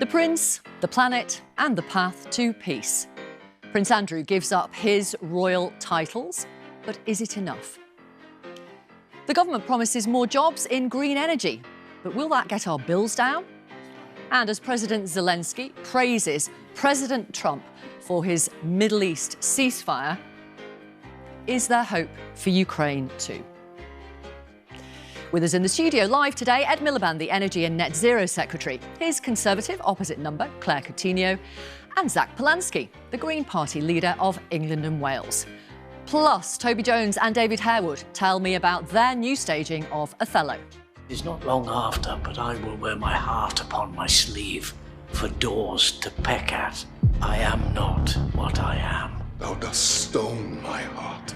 The Prince, the planet, and the path to peace. Prince Andrew gives up his royal titles, but is it enough? The government promises more jobs in green energy, but will that get our bills down? And as President Zelensky praises President Trump for his Middle East ceasefire, is there hope for Ukraine too? With us in the studio live today, Ed Miliband, the Energy and Net Zero Secretary, his Conservative opposite number, Claire Coutinho, and Zack, the Green Party leader of England and Wales. Plus, Toby Jones and David Harewood tell me about their new staging of Othello. It's not long after, but I will wear my heart upon my sleeve for doors to peck at. I am not what I am. Thou dost stone my heart.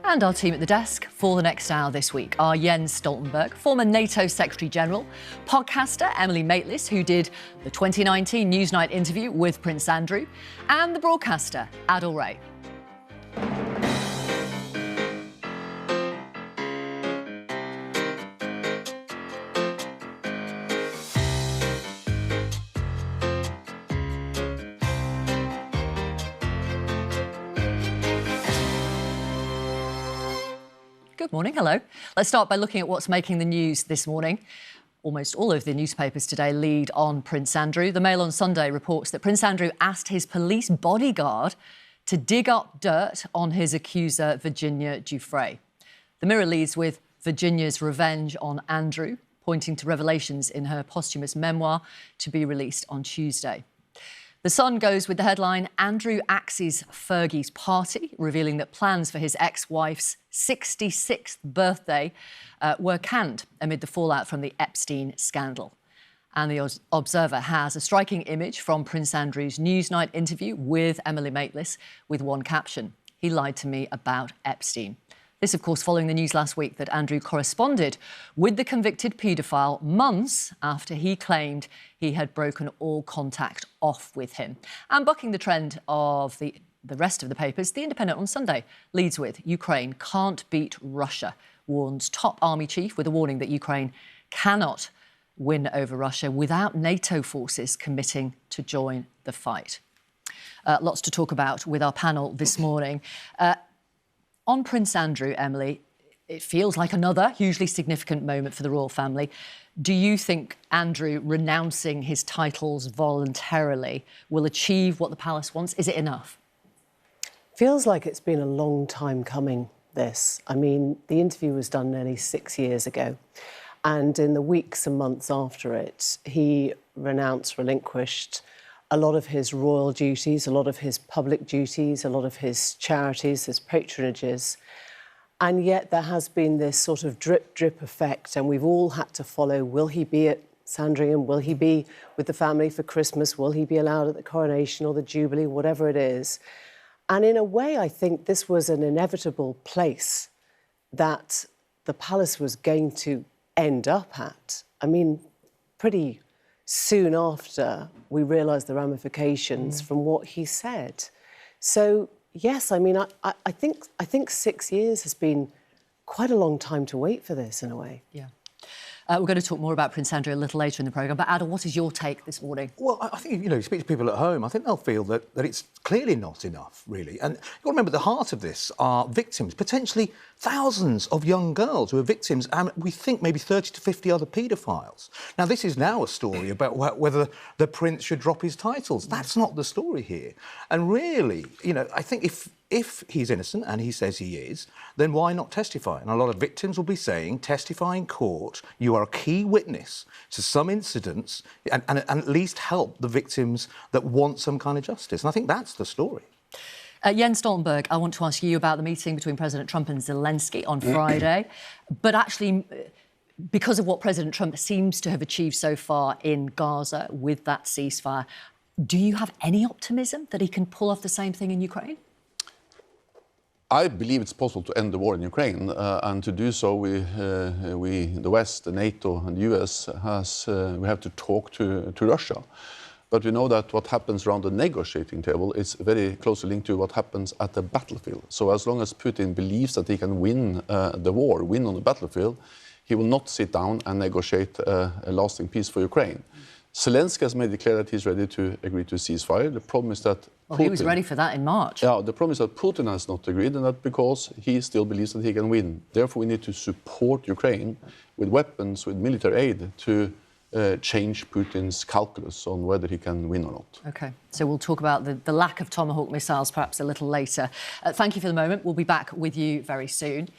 And our team at the desk for the next hour this week are Jens Stoltenberg, former NATO Secretary-General, podcaster Emily Maitlis, who did the 2019 Newsnight interview with Prince Andrew, and the broadcaster Adil Ray. Good morning, hello. Let's start by looking at what's making the news this morning. Almost all of the newspapers today lead on Prince Andrew. The Mail on Sunday reports that Prince Andrew asked his police bodyguard to dig up dirt on his accuser, Virginia Giuffre. The Mirror leads with Virginia's revenge on Andrew, pointing to revelations in her posthumous memoir to be released on Tuesday. The Sun goes with the headline, Andrew axes Fergie's party, revealing that plans for his ex-wife's 66th birthday were canned amid the fallout from the Epstein scandal. And the Observer has a striking image from Prince Andrew's Newsnight interview with Emily Maitlis with one caption, "He lied to me about Epstein." This, of course, following the news last week that Andrew corresponded with the convicted paedophile months after he claimed he had broken all contact off with him. And bucking the trend of the rest of the papers, The Independent on Sunday leads with Ukraine can't beat Russia, warns top army chief with a warning that Ukraine cannot win over Russia without NATO forces committing to join the fight. Lots to talk about with our panel this morning. On Prince Andrew, Emily, it feels like another hugely significant moment for the royal family. Do you think Andrew renouncing his titles voluntarily will achieve what the palace wants? Is it enough? Feels like it's been a long time coming, this. I mean, the interview was done nearly 6 years ago. And in the weeks and months after it, he relinquished a lot of his royal duties, a lot of his public duties, a lot of his charities, his patronages. And yet there has been this sort of drip effect, and we've all had to follow. Will he be at Sandringham? Will he be with the family for Christmas? Will he be allowed at the coronation or the Jubilee, whatever it is? And in a way, I think this was an inevitable place that the palace was going to end up at. I mean, pretty soon after we realised the ramifications from what he said. So, yes, I mean, I think 6 years has been quite a long time to wait for this, in a way. Yeah. We're going to talk more about Prince Andrew a little later in the programme. But, Adil, what is your take this morning? Well, I think, you speak to people at home, I think they'll feel that it's clearly not enough, really. And you've got to remember, the heart of this are victims, potentially thousands of young girls who are victims, and we think maybe 30 to 50 other paedophiles. Now, this is now a story about whether the prince should drop his titles. That's not the story here. And really, I think if he's innocent, and he says he is, then why not testify? And a lot of victims will be saying, testify in court, you are a key witness to some incidents, and at least help the victims that want some kind of justice. And I think that's the story. Jens Stoltenberg, I want to ask you about the meeting between President Trump and Zelensky on Friday. But actually, because of what President Trump seems to have achieved so far in Gaza with that ceasefire, do you have any optimism that he can pull off the same thing in Ukraine? I believe it's possible to end the war in Ukraine, and to do so, we, the West, the NATO and the US, we have to talk to Russia. But we know that what happens around the negotiating table is very closely linked to what happens at the battlefield. So as long as Putin believes that he can win the war, win on the battlefield, he will not sit down and negotiate a lasting peace for Ukraine. Zelensky has made it clear that he's ready to agree to a ceasefire. The problem is that Well, he was ready for that in March. Yeah, the problem is that Putin has not agreed, and that's because he still believes that he can win. Therefore, we need to support Ukraine with weapons, with military aid, to change Putin's calculus on whether he can win or not. OK, so we'll talk about the lack of Tomahawk missiles perhaps a little later. Thank you for the moment. We'll be back with you very soon.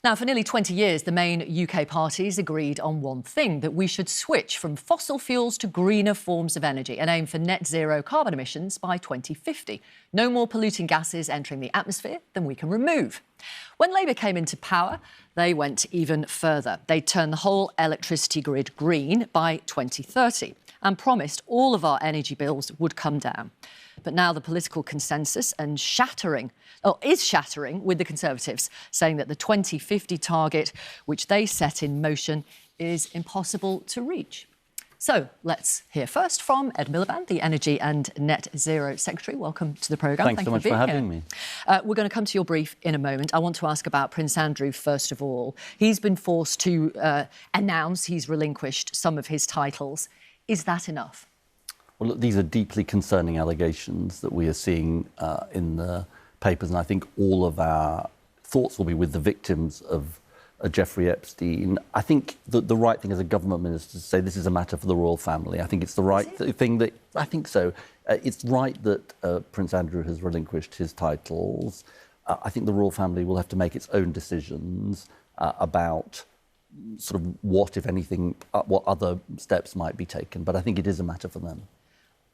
Now, for nearly 20 years, the main UK parties agreed on one thing, that we should switch from fossil fuels to greener forms of energy and aim for net zero carbon emissions by 2050. No more polluting gases entering the atmosphere than we can remove. When Labour came into power, they went even further. They turned the whole electricity grid green by 2030 and promised all of our energy bills would come down. But now the political consensus is shattering with the Conservatives, saying that the 2050 target, which they set in motion, is impossible to reach. So let's hear first from Ed Miliband, the Energy and Net Zero Secretary. Welcome to the programme. Thanks so much for having me. We're going to come to your brief in a moment. I want to ask about Prince Andrew first of all. He's been forced to announce he's relinquished some of his titles. Is that enough? Well, look, these are deeply concerning allegations that we are seeing in the papers, and I think all of our thoughts will be with the victims of Jeffrey Epstein. I think the right thing as a government minister to say this is a matter for the royal family. I think it's the right thing that... I think so. It's right that Prince Andrew has relinquished his titles. I think the royal family will have to make its own decisions about sort of what, if anything, what other steps might be taken. But I think it is a matter for them.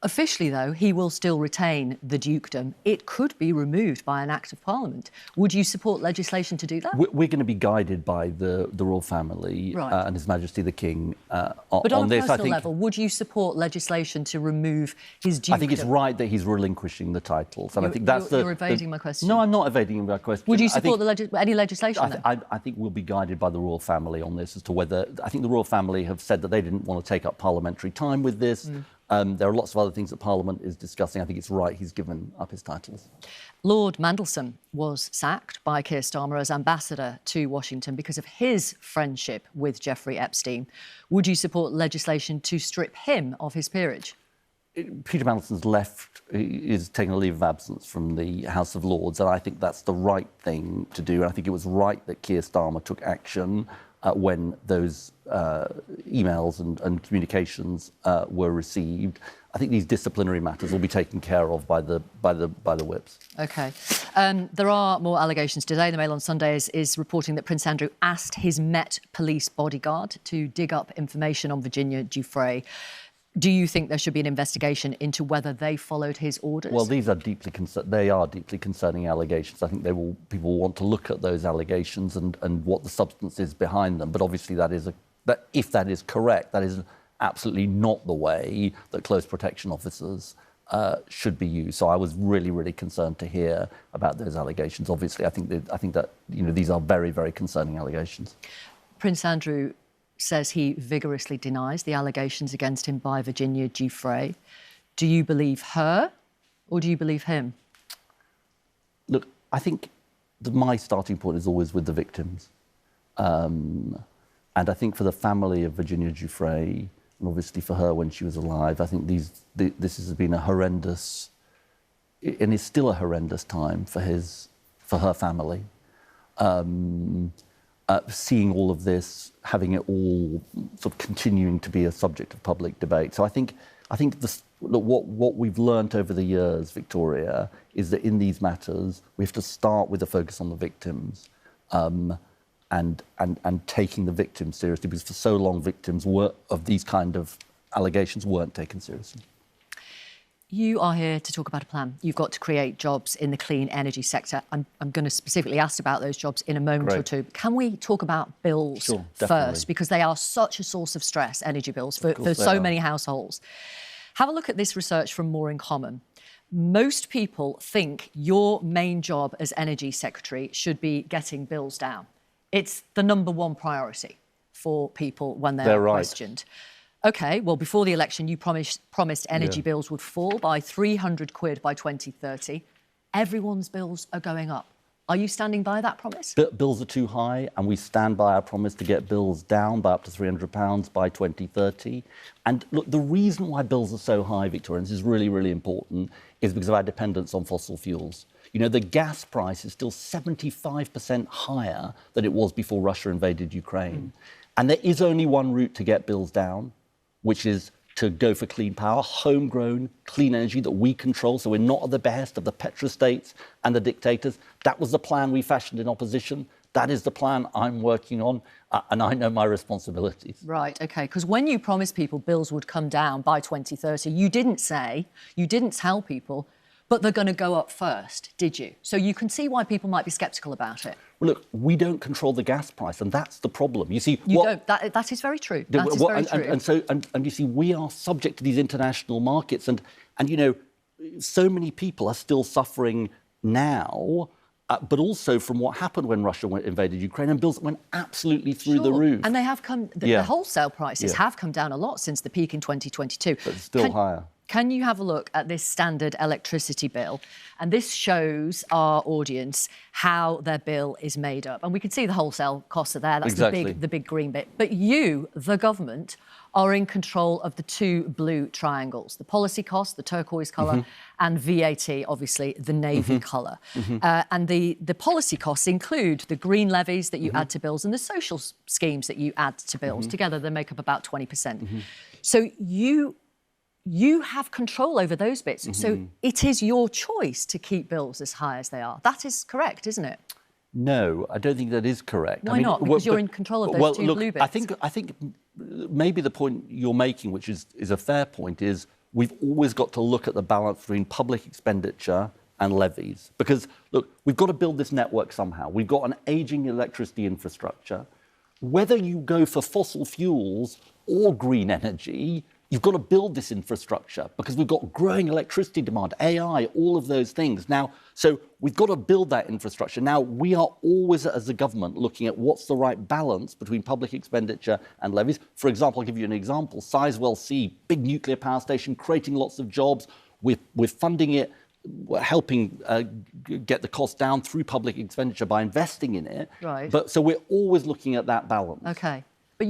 Officially, though, he will still retain the dukedom. It could be removed by an Act of Parliament. Would you support legislation to do that? We're going to be guided by the royal family and His Majesty the King but on this. A personal level, would you support legislation to remove his dukedom? I think it's right that he's relinquishing the titles. And I think that's you're evading my question. No, I'm not evading my question. Would you support any legislation, then? I think we'll be guided by the royal family on this as to whether... I think the royal family have said that they didn't want to take up parliamentary time with this. There are lots of other things that Parliament is discussing. I think it's right he's given up his titles. Lord Mandelson was sacked by Keir Starmer as ambassador to Washington because of his friendship with Jeffrey Epstein. Would you support legislation to strip him of his peerage? Peter Mandelson's is taking a leave of absence from the House of Lords, and I think that's the right thing to do. And I think it was right that Keir Starmer took action when those emails and communications were received. I think these disciplinary matters will be taken care of by the whips. OK. There are more allegations today. The Mail on Sunday is reporting that Prince Andrew asked his Met Police bodyguard to dig up information on Virginia Giuffre. Do you think there should be an investigation into whether they followed his orders? Well, these are deeply concerning allegations. I think people will want to look at those allegations and what the substance is behind them. But obviously, if that is correct, that is absolutely not the way that close protection officers should be used. So I was really, really concerned to hear about those allegations. Obviously, I think that these are very, very concerning allegations. Prince Andrew says he vigorously denies the allegations against him by Virginia Giuffre. Do you believe her or do you believe him? Look, I think my starting point is always with the victims. And I think for the family of Virginia Giuffre, and obviously for her when she was alive, I think this has been a horrendous, and is still a horrendous time for her family. Seeing all of this, having it all sort of continuing to be a subject of public debate. So I think what we've learnt over the years, Victoria, is that in these matters we have to start with a focus on the victims, and taking the victims seriously, because for so long victims of these kind of allegations weren't taken seriously. You are here to talk about a plan. You've got to create jobs in the clean energy sector. I'm going to specifically ask about those jobs in a moment or two. Can we talk about bills first? Because they are such a source of stress, energy bills, for so many households. Have a look at this research from More in Common. Most people think your main job as Energy Secretary should be getting bills down. It's the #1 priority for people when they're questioned. OK, well, before the election, you promised energy bills would fall by 300 quid by 2030. Everyone's bills are going up. Are you standing by that promise? Bills are too high, and we stand by our promise to get bills down by up to £300 by 2030. And look, the reason why bills are so high, Victoria, and this is really, really important, is because of our dependence on fossil fuels. You know, the gas price is still 75% higher than it was before Russia invaded Ukraine. And there is only one route to get bills down, which is to go for clean power, homegrown, clean energy that we control, so we're not at the behest of the petrostates and the dictators. That was the plan we fashioned in opposition. That is the plan I'm working on, and I know my responsibilities. Right, OK, because when you promised people bills would come down by 2030, you didn't tell people, but they're going to go up first, did you? So you can see why people might be sceptical about it. Well, look, we don't control the gas price, and that's the problem. You see, you don't. That is very true. That is very true. And you see, we are subject to these international markets, and you know, so many people are still suffering now, but also from what happened when Russia invaded Ukraine, and bills went absolutely through the roof. And they have come. The wholesale prices have come down a lot since the peak in 2022. But it's still higher. Can you have a look at this standard electricity bill? And this shows our audience how their bill is made up. And we can see the wholesale costs are there. That's the big green bit. But you, the government, are in control of the two blue triangles, the policy cost, the turquoise colour, and VAT, obviously, the navy colour. And the policy costs include the green levies that you add to bills and the social schemes that you add to bills. Together, they make up about 20%. So you have control over those bits. So it is your choice to keep bills as high as they are. That is correct, isn't it? No, I don't think that is correct. Why not? Because you're in control of those two blue bits. I think maybe the point you're making, which is a fair point, is we've always got to look at the balance between public expenditure and levies. Because, look, we've got to build this network somehow. We've got an ageing electricity infrastructure. Whether you go for fossil fuels or green energy, you've got to build this infrastructure because we've got growing electricity demand, AI, all of those things. Now, so we've got to build that infrastructure. Now, we are always, as a government, looking at what's the right balance between public expenditure and levies. For example, I'll give you an example. Sizewell C, big nuclear power station, creating lots of jobs. We're funding it. We're helping get the cost down through public expenditure by investing in it. Right. But so we're always looking at that balance. OK. But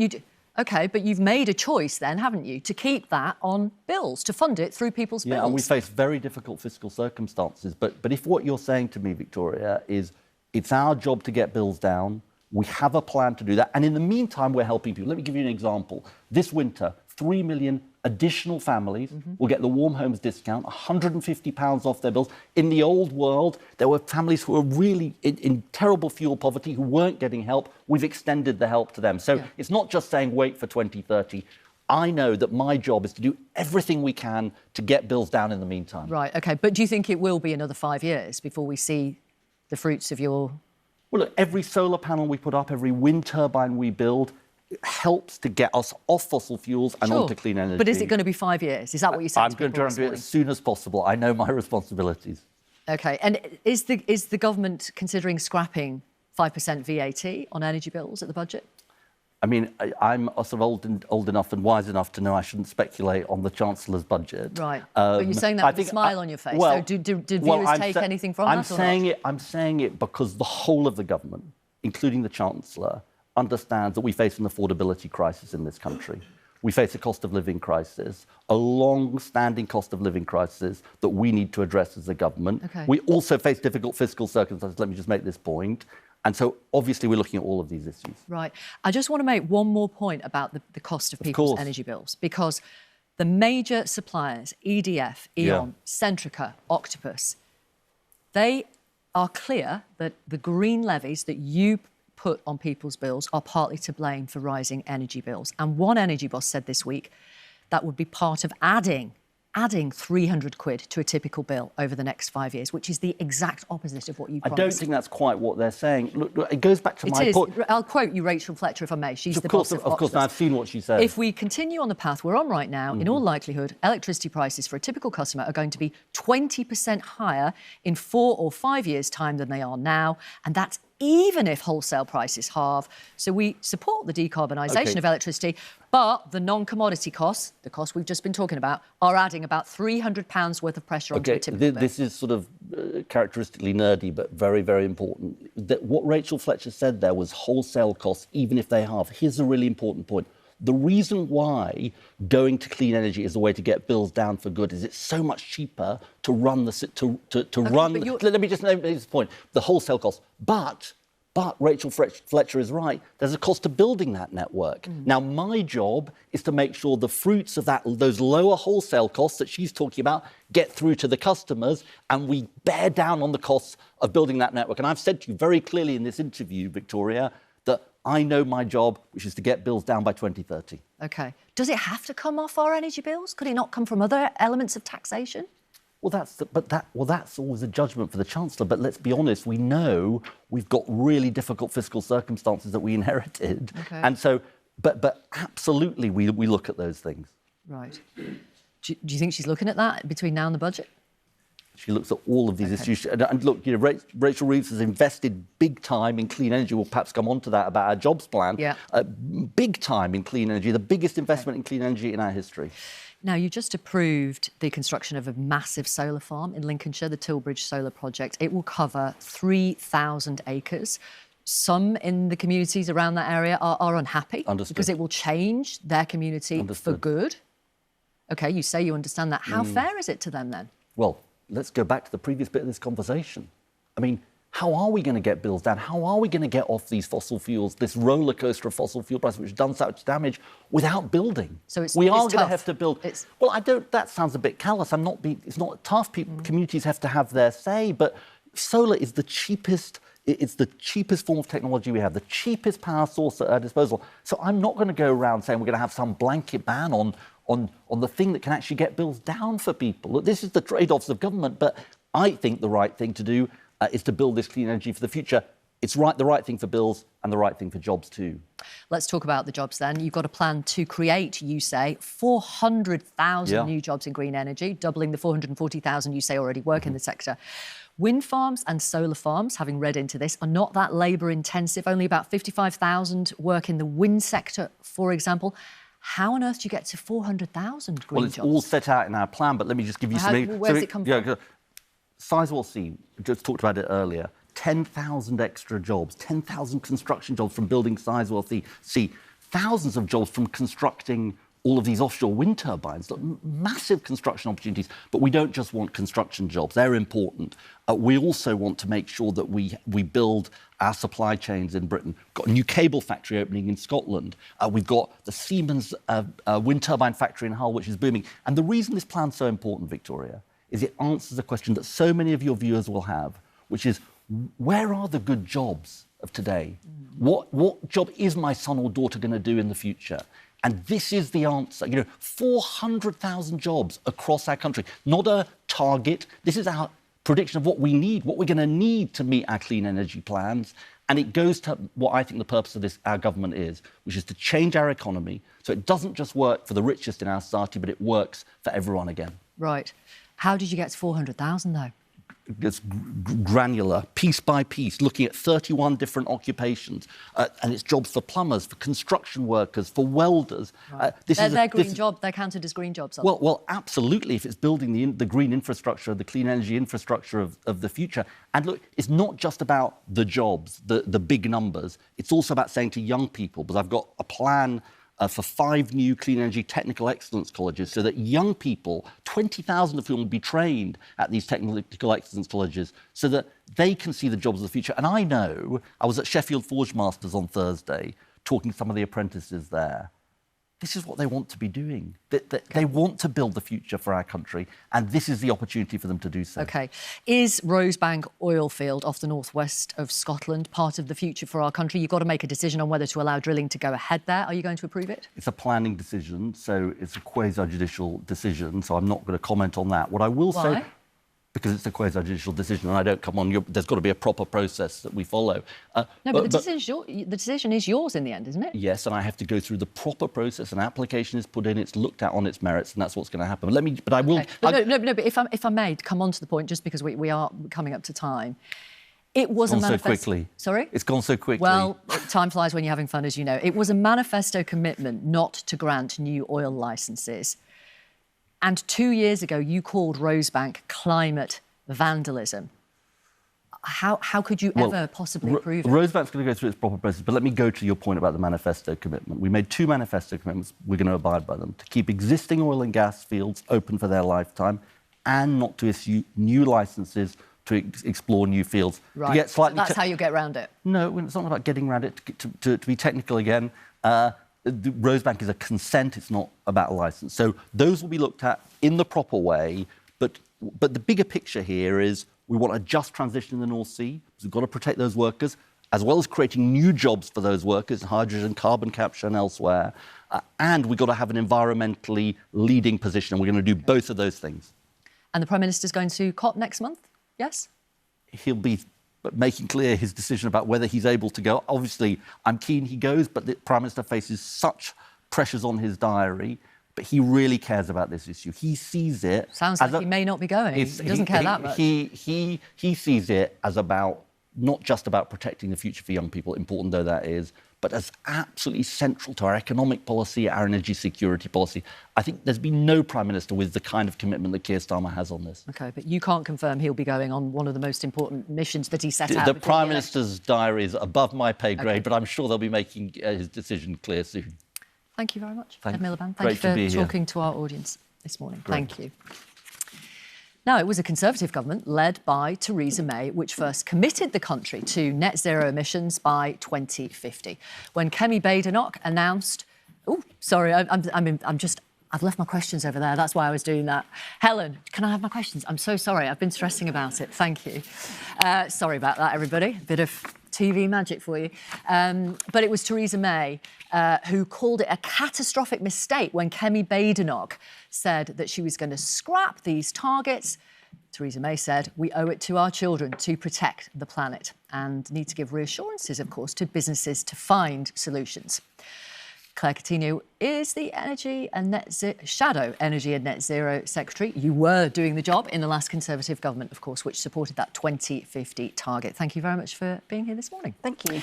you've made a choice then, haven't you, to keep that on bills, to fund it through people's bills. Yeah, and we face very difficult fiscal circumstances. But if what you're saying to me, Victoria, is it's our job to get bills down, we have a plan to do that, and in the meantime, we're helping people. Let me give you an example. This winter, 3 million additional families will get the Warm Homes discount, £150 off their bills. In the old world, there were families who were really in terrible fuel poverty who weren't getting help. We've extended the help to them. So it's not just saying wait for 2030. I know that my job is to do everything we can to get bills down in the meantime. Right, OK. But do you think it will be another 5 years before we see the fruits of your... Well, look, every solar panel we put up, every wind turbine we build, helps to get us off fossil fuels and onto clean energy. But is it going to be 5 years? Is that what you said? I'm going to try and do it as soon as possible. I know my responsibilities. OK. And is the government considering scrapping 5% VAT on energy bills at the budget? I mean, I'm sort of old enough and wise enough to know I shouldn't speculate on the Chancellor's budget. Right. But you're saying that with a smile on your face. Well, so did viewers take anything from that or not? I'm saying it because the whole of the government, including the Chancellor, understands that we face an affordability crisis in this country. We face a cost of living crisis, a long-standing cost of living crisis that we need to address as a government. Okay. We also face difficult fiscal circumstances. Let me just make this point. And so, obviously, we're looking at all of these issues. Right. I just want to make one more point about the cost of people's energy bills, because the major suppliers, EDF, E.ON, Centrica, Octopus, they are clear that the green levies that you put on people's bills are partly to blame for rising energy bills. And one energy boss said this week that would be part of adding 300 quid to a typical bill over the next 5 years, which is the exact opposite of what you promised. I don't think that's quite what they're saying. Look, it goes back to my point. I'll quote you, Rachel Fletcher, if I may. She's the boss of Octopus. Of course, I've seen what she said. If we continue on the path we're on right now, in all likelihood, electricity prices for a typical customer are going to be 20% higher in 4 or 5 years' time than they are now, and that's even if wholesale prices halve. So we support the decarbonisation of electricity, but the non-commodity costs, the costs we've just been talking about, are adding about £300 worth of pressure onto the typical bill. This is sort of characteristically nerdy, but very, very important. What Rachel Fletcher said there was wholesale costs, even if they halve. Here's a really important point. The reason why going to clean energy is the way to get bills down for good is it's so much cheaper to run Let me just make this point. The wholesale costs, but Rachel Fletcher is right. There's a cost to building that network. Now, my job is to make sure the fruits of those lower wholesale costs that she's talking about get through to the customers, and we bear down on the costs of building that network. And I've said to you very clearly in this interview, Victoria, that I know my job, which is to get bills down by 2030. OK. Does it have to come off our energy bills? Could it not come from other elements of taxation? Well, that's always a judgment for the Chancellor. But let's be honest, we know we've got really difficult fiscal circumstances that we inherited. OK. And so, but absolutely, we look at those things. Right. Do you think she's looking at that between now and the budget? She looks at all of these issues. And look, Rachel Reeves has invested big time in clean energy. We'll perhaps come on to that about our jobs plan. Yeah. Big time in clean energy, the biggest investment in clean energy in our history. Now, you just approved the construction of a massive solar farm in Lincolnshire, the Tilbridge Solar Project. It will cover 3,000 acres. Some in the communities around that area are unhappy because it will change their community for good. OK, you say you understand that. How fair is it to them then? Well, let's go back to the previous bit of this conversation. I mean, how are we going to get bills down? How are we going to get off these fossil fuels, this roller coaster of fossil fuel prices, which has done such damage, without building? So we are going tough. to have to build. Well, I don't. That sounds a bit callous. It's not tough. Communities have to have their say, but solar is the cheapest. It's the cheapest form of technology we have, the cheapest power source at our disposal. So I'm not going to go around saying we're going to have some blanket ban on the thing that can actually get bills down for people. Look, this is the trade-offs of government, but I think the right thing to do is to build this clean energy for the future. It's the right thing for bills and the right thing for jobs too. Let's talk about the jobs then. You've got a plan to create, you say, 400,000 new jobs in green energy, doubling the 440,000 you say already work in the sector. Wind farms and solar farms, having read into this, are not that labour intensive. Only about 55,000 work in the wind sector, for example. How on earth do you get to 400,000 green jobs? Well, it's all set out in our plan, but let me just give you some... Where's it come from? Sizewell C, we just talked about it earlier. 10,000 extra jobs, 10,000 construction jobs from building Sizewell C, thousands of jobs from constructing all of these offshore wind turbines. Massive construction opportunities. But we don't just want construction jobs. They're important. We also want to make sure that we build our supply chains in Britain. We've got a new cable factory opening in Scotland. We've got the Siemens wind turbine factory in Hull, which is booming. And the reason this plan's so important, Victoria, is it answers a question that so many of your viewers will have, which is, where are the good jobs of today? What job is my son or daughter going to do in the future? And this is the answer. 400,000 jobs across our country. Not a target. This is our prediction of what we need, what we're going to need to meet our clean energy plans. And it goes to what I think the purpose of our government is, which is to change our economy so it doesn't just work for the richest in our society, but it works for everyone again. Right. How did you get to 400,000, though? It's granular, piece by piece, looking at 31 different occupations. And it's jobs for plumbers, for construction workers, for welders. Right. They're green jobs. They're counted as green jobs. Well, absolutely, if it's building the green infrastructure, the clean energy infrastructure of the future. And look, it's not just about the jobs, the big numbers. It's also about saying to young people, because I've got a plan for 5 new clean energy technical excellence colleges so that young people, 20,000 of whom will be trained at these technical excellence colleges, so that they can see the jobs of the future. And I know, I was at Sheffield Forge Masters on Thursday talking to some of the apprentices there. This is what they want to be doing. They want to build the future for our country, and this is the opportunity for them to do so. OK. Is Rosebank oil field off the northwest of Scotland part of the future for our country? You've got to make a decision on whether to allow drilling to go ahead there. Are you going to approve it? It's a planning decision, so it's a quasi-judicial decision, so I'm not going to comment on that. What I will say... Because it's a quasi-judicial decision, and I don't come on. There's got to be a proper process that we follow. No, but the decision is yours in the end, isn't it? Yes, and I have to go through the proper process. An application is put in, it's looked at on its merits, and that's what's going to happen. But I will. Okay. But if I may come on to the point, just because we are coming up to time. It was It's a gone so manifesto. quickly. Sorry? It's gone so quickly. Well, time flies when you're having fun, as you know. It was a manifesto commitment not to grant new oil licences. And 2 years ago, you called Rosebank climate vandalism. How could you ever possibly approve it? Rosebank's going to go through its proper process, but let me go to your point about the manifesto commitment. We made 2 manifesto commitments. We're going to abide by them: to keep existing oil and gas fields open for their lifetime and not to issue new licences to explore new fields. Right, to get slightly that's how you get around it. No, it's not about getting around it. To be technical again, the Rosebank is a consent, it's not about a licence. So those will be looked at in the proper way, but the bigger picture here is we want a just transition in the North Sea, because we've got to protect those workers, as well as creating new jobs for those workers, hydrogen, carbon capture and elsewhere. And we've got to have an environmentally leading position, and we're going to do both of those things. And the Prime Minister's going to COP next month, yes? He'll be making clear his decision about whether he's able to go. Obviously, I'm keen he goes, but the Prime Minister faces such pressures on his diary. But he really cares about this issue. He sees it. Sounds like he may not be going. He doesn't care that much. He sees it as about not just about protecting the future for young people, important though that is, but as absolutely central to our economic policy, our energy security policy. I think there's been no Prime Minister with the kind of commitment that Keir Starmer has on this. OK, but you can't confirm he'll be going on one of the most important missions that he set out. The Prime Minister's diary is above my pay grade, but I'm sure they'll be making his decision clear soon. Thank you very much, Ed Miliband. Thank Great you for talking to our audience this morning. Great. Thank you. Now, it was a Conservative government led by Theresa May which first committed the country to net zero emissions by 2050. When Kemi Badenoch announced... Oh, sorry, I've left my questions over there. That's why I was doing that. Helen, can I have my questions? I'm so sorry. I've been stressing about it. Thank you. Sorry about that, everybody. A bit of TV magic for you. But it was Theresa May who called it a catastrophic mistake when Kemi Badenoch said that she was going to scrap these targets. Theresa May said, we owe it to our children to protect the planet and need to give reassurances, of course, to businesses to find solutions. Claire Coutinho is the Shadow Energy and Net Zero Secretary. You were doing the job in the last Conservative government, of course, which supported that 2050 target. Thank you very much for being here this morning. Thank you.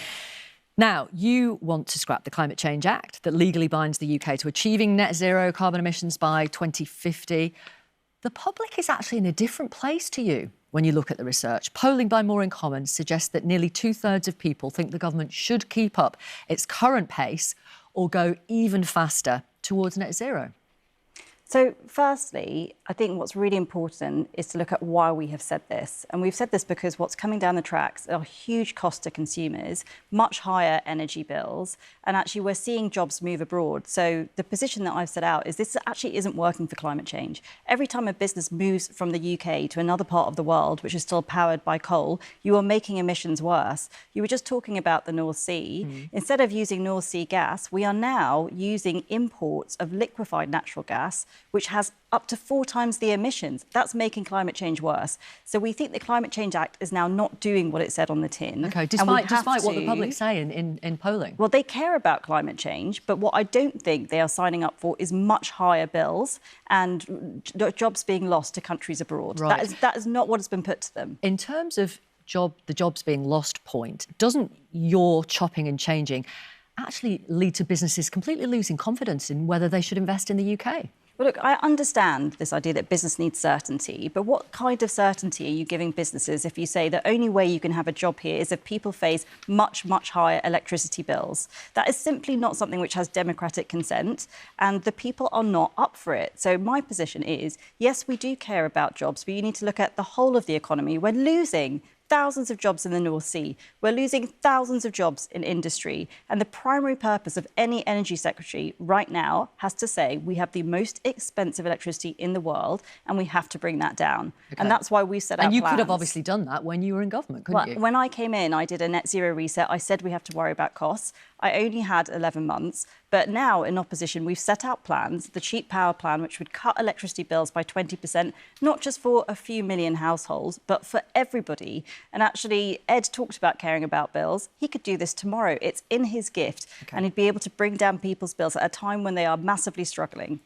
Now, you want to scrap the Climate Change Act that legally binds the UK to achieving net zero carbon emissions by 2050. The public is actually in a different place to you when you look at the research. Polling by More in Common suggests that nearly 2/3 of people think the government should keep up its current pace or go even faster towards net zero. So firstly, I think what's really important is to look at why we have said this. And we've said this because what's coming down the tracks are huge costs to consumers, much higher energy bills, and actually we're seeing jobs move abroad. So the position that I've set out is this actually isn't working for climate change. Every time a business moves from the UK to another part of the world, which is still powered by coal, you are making emissions worse. You were just talking about the North Sea. Instead of using North Sea gas, we are now using imports of liquefied natural gas, which has up to 4 times the emissions. That's making climate change worse. So we think the Climate Change Act is now not doing what it said on the tin. OK, despite what the public's saying in polling. Well, they care about climate change, but what I don't think they are signing up for is much higher bills and jobs being lost to countries abroad. Right. That is not what has been put to them. In terms of the jobs being lost point, doesn't your chopping and changing actually lead to businesses completely losing confidence in whether they should invest in the UK? Well, look, I understand this idea that business needs certainty, but what kind of certainty are you giving businesses if you say the only way you can have a job here is if people face much, much higher electricity bills? That is simply not something which has democratic consent, and the people are not up for it. So my position is, yes, we do care about jobs, but you need to look at the whole of the economy. We're losing thousands of jobs in the North Sea. We're losing thousands of jobs in industry. And the primary purpose of any energy secretary right now has to say we have the most expensive electricity in the world and we have to bring that down. Okay. And that's why we set out And you plans. could have obviously done that when you were in government, couldn't you? When I came in, I did a net zero reset. I said we have to worry about costs. I only had 11 months. But now, in opposition, we've set out plans, the cheap power plan, which would cut electricity bills by 20%, not just for a few million households, but for everybody. And actually, Ed talked about caring about bills. He could do this tomorrow. It's in his gift. Okay. And he'd be able to bring down people's bills at a time when they are massively struggling.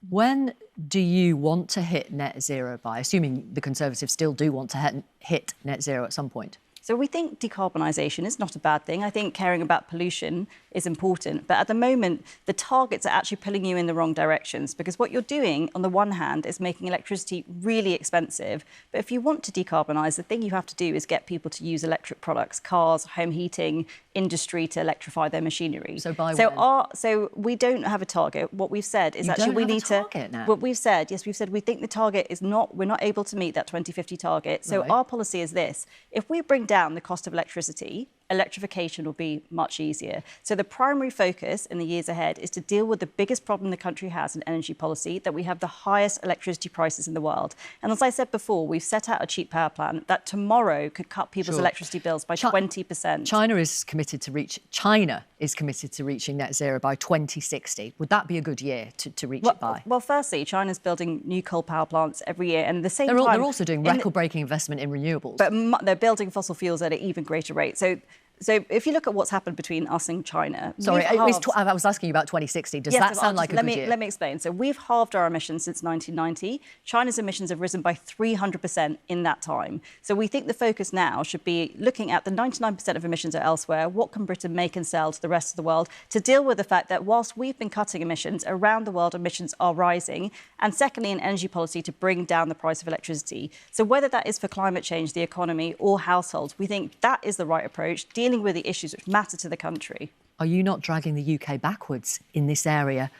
When do you want to hit net zero by, assuming the Conservatives still do want to hit net zero at some point? So we think decarbonisation is not a bad thing. I think caring about pollution is important. But at the moment, the targets are actually pulling you in the wrong directions, because what you're doing, on the one hand, is making electricity really expensive. But if you want to decarbonise, the thing you have to do is get people to use electric products, cars, home heating, industry, to electrify their machinery. So by when? So we don't have a target. What we've said is we need to. What we've said, yes, we've said we think the target is not. We're not able to meet that 2050 target. So our policy is this: if we bring down the cost of electricity, electrification will be much easier. So the primary focus in the years ahead is to deal with the biggest problem the country has in energy policy, that we have the highest electricity prices in the world. And as I said before, we've set out a cheap power plan that tomorrow could cut people's electricity bills by 20%. China is committed to reaching net zero by 2060. Would that be a good year to reach it by? Well, firstly, China's building new coal power plants every year, and at the same time... They're also doing record-breaking investment in renewables. But they're building fossil fuels at an even greater rate. So if you look at what's happened between us and China... Sorry, I was asking you about 2060. Does that sound like a good year? Let me explain. So we've halved our emissions since 1990. China's emissions have risen by 300% in that time. So we think the focus now should be looking at the 99% of emissions are elsewhere. What can Britain make and sell to the rest of the world to deal with the fact that whilst we've been cutting emissions, around the world emissions are rising? And secondly, an energy policy to bring down the price of electricity. So whether that is for climate change, the economy or households, we think that is the right approach, dealing with the issues which matter to the country. Are you not dragging the UK backwards in this area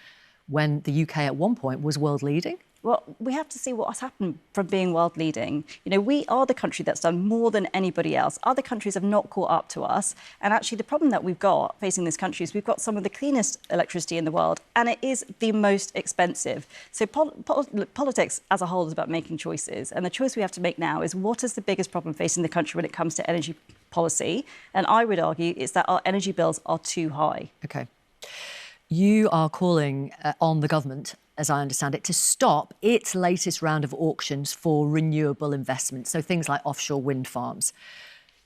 when the UK at one point was world leading? Well, we have to see what has happened from being world leading. You know, we are the country that's done more than anybody else. Other countries have not caught up to us. And actually, the problem that we've got facing this country is we've got some of the cleanest electricity in the world, and it is the most expensive. So politics as a whole is about making choices. And the choice we have to make now is, what is the biggest problem facing the country when it comes to energy policy? And I would argue it's that our energy bills are too high. OK. You are calling on the government, as I understand it, to stop its latest round of auctions for renewable investment, so things like offshore wind farms.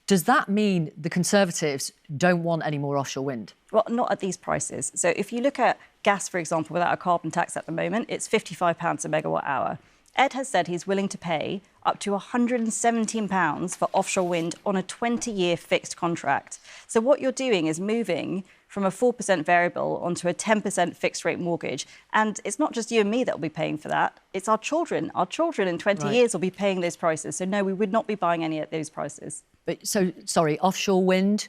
Does that mean the Conservatives don't want any more offshore wind? Well, not at these prices. So if you look at gas, for example, without a carbon tax at the moment, it's £55 a megawatt hour. Ed has said he's willing to pay up to £117 for offshore wind on a 20-year fixed contract. So what you're doing is moving from a 4% variable onto a 10% fixed rate mortgage. And it's not just you and me that will be paying for that. It's our children. Our children in 20 years will be paying those prices. So no, we would not be buying any at those prices. But sorry, offshore wind,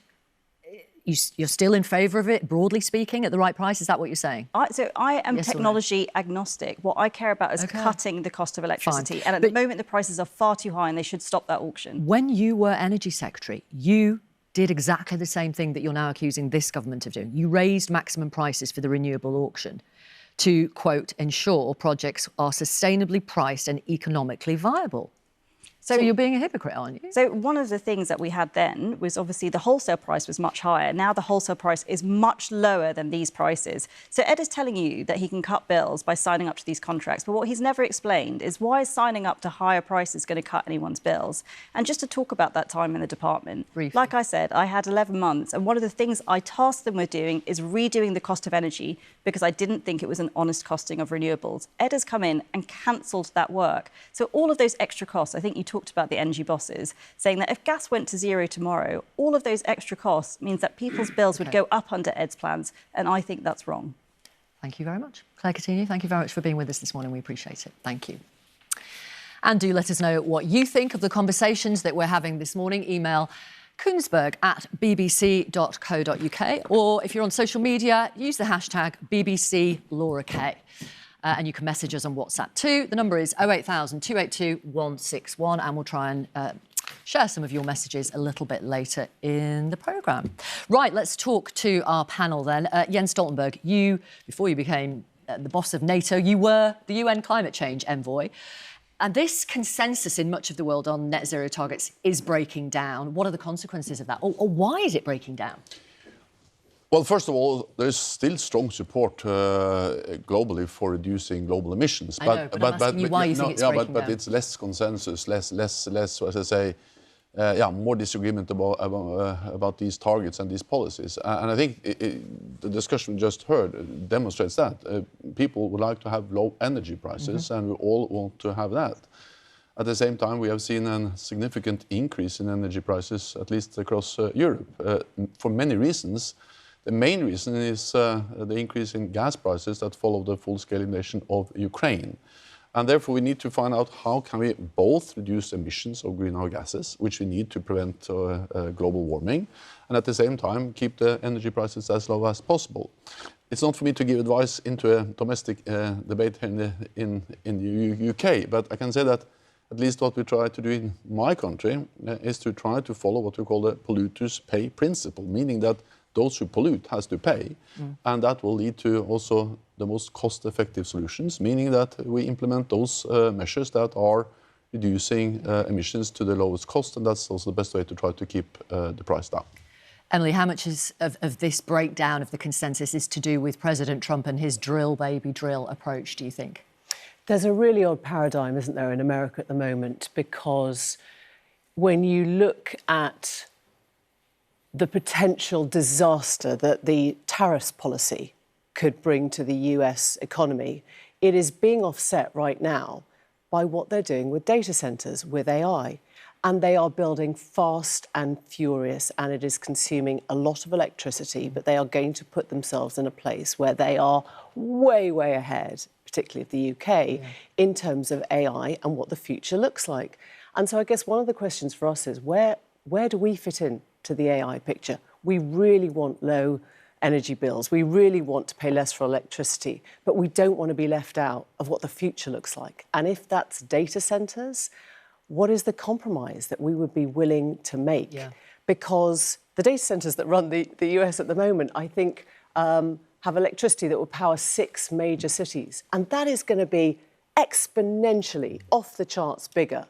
you're still in favour of it, broadly speaking, at the right price? Is that what you're saying? I am technology agnostic. What I care about is cutting the cost of electricity. And at the moment, the prices are far too high and they should stop that auction. When you were Energy Secretary, you did exactly the same thing that you're now accusing this government of doing. You raised maximum prices for the renewable auction to, quote, ensure projects are sustainably priced and economically viable. So you're being a hypocrite, aren't you? So one of the things that we had then was obviously the wholesale price was much higher. Now the wholesale price is much lower than these prices. So Ed is telling you that he can cut bills by signing up to these contracts. But what he's never explained is, why is signing up to higher prices going to cut anyone's bills? And just to talk about that time in the department, briefly. Like I said, I had 11 months. And one of the things I tasked them with doing is redoing the cost of energy, because I didn't think it was an honest costing of renewables. Ed has come in and cancelled that work. So all of those extra costs, I think you talked about the energy bosses, saying that if gas went to zero tomorrow, all of those extra costs means that people's bills would go up under Ed's plans, and I think that's wrong. Thank you very much. Claire Coutinho, thank you very much for being with us this morning. We appreciate it. Thank you. And do let us know what you think of the conversations that we're having this morning. Email Kuenssberg@bbc.co.uk, or if you're on social media, use the hashtag BBC Laura K. And you can message us on WhatsApp too. The number is 08000 282 161, and we'll try and share some of your messages a little bit later in the programme. Right, let's talk to our panel then. Jens Stoltenberg, you, before you became the boss of NATO, you were the UN climate change envoy. And this consensus in much of the world on net zero targets is breaking down. What are the consequences of that? Or why is it breaking down? Well, first of all, there's still strong support globally for reducing global emissions. I know, but I'm asking you why you think it's breaking down. But it's less consensus, less, as I say, more disagreement about these targets and these policies. And I think the discussion we just heard demonstrates that. People would like to have low energy prices, and we all want to have that. At the same time, we have seen a significant increase in energy prices, at least across Europe, for many reasons. The main reason is the increase in gas prices that follow the full-scale invasion of Ukraine. And therefore, we need to find out how can we both reduce emissions of greenhouse gases, which we need to prevent global warming, and at the same time keep the energy prices as low as possible. It's not for me to give advice into a domestic debate here in the UK, but I can say that at least what we try to do in my country is to try to follow what we call the polluters pay principle, meaning that those who pollute has to pay, and that will lead to also the most cost-effective solutions, meaning that we implement those measures that are reducing emissions to the lowest cost, and that's also the best way to try to keep the price down. Emily, how much of this breakdown of the consensus is to do with President Trump and his drill, baby, drill approach, do you think? There's a really odd paradigm, isn't there, in America at the moment, because when you look at the potential disaster that the tariffs policy could bring to the US economy, it is being offset right now by what they're doing with data centres, with AI. And they are building fast and furious, and it is consuming a lot of electricity, but they are going to put themselves in a place where they are way, way ahead, particularly of the UK, in terms of AI and what the future looks like. And so I guess one of the questions for us is where do we fit in to the AI picture? We really want low energy bills. We really want to pay less for electricity, but we don't want to be left out of what the future looks like. And if that's data centres, what is the compromise that we would be willing to make? Because the data centres that run the US at the moment, I think, have electricity that will power 6 major cities. And that is going to be exponentially off the charts bigger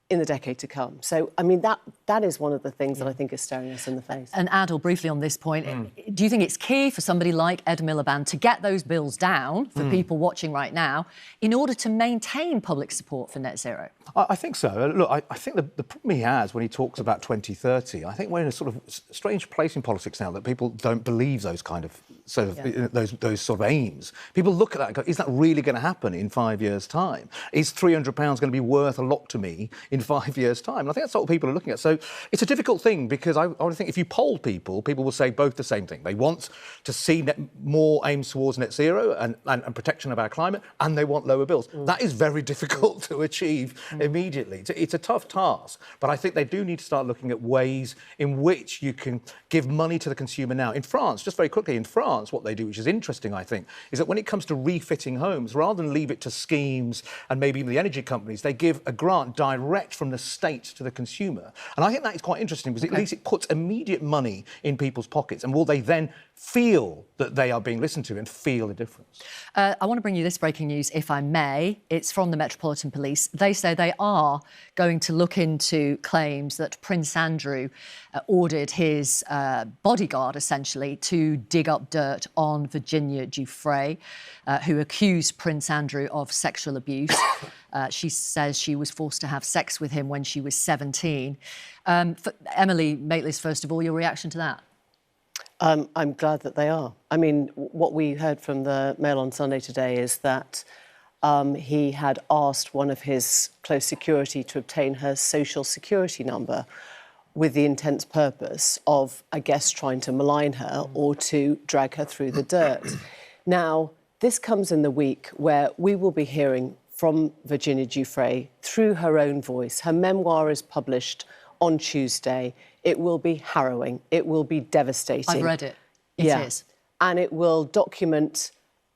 in the decade to come. So, I mean, that is one of the things that I think is staring us in the face. And Adil, briefly on this point, do you think it's key for somebody like Ed Miliband to get those bills down for people watching right now in order to maintain public support for net zero? I think so. Look, I think the problem he has when he talks about 2030, I think we're in a sort of strange place in politics now that people don't believe those kind of those sort of aims. People look at that and go, is that really going to happen in 5 years' time? Is £300 going to be worth a lot to me in 5 years' time? And I think that's what people are looking at. So it's a difficult thing because I would think if you poll people, people will say both the same thing. They want to see more aims towards net zero and protection of our climate, and they want lower bills. That is very difficult to achieve immediately. It's a tough task, but I think they do need to start looking at ways in which you can give money to the consumer now. In France, just very quickly, in France, what they do, which is interesting, I think, is that when it comes to refitting homes, rather than leave it to schemes and maybe even the energy companies, they give a grant direct from the state to the consumer. And I think that is quite interesting because at least it puts immediate money in people's pockets. And will they then feel that they are being listened to and feel the difference? I want to bring you this breaking news, if I may. It's from the Metropolitan Police. They say they are going to look into claims that Prince Andrew ordered his bodyguard, essentially, to dig up dirt on Virginia Giuffre, who accused Prince Andrew of sexual abuse. She says she was forced to have sex with him when she was 17. Emily Maitlis, first of all, your reaction to that? I'm glad that they are. I mean, what we heard from the Mail on Sunday today is that he had asked one of his close security to obtain her social security number with the intense purpose of, I guess, trying to malign her or to drag her through the dirt. Now, this comes in the week where we will be hearing from Virginia Giuffre through her own voice. Her memoir is published on Tuesday. It will be harrowing. It will be devastating. I've read it. It is. And it will document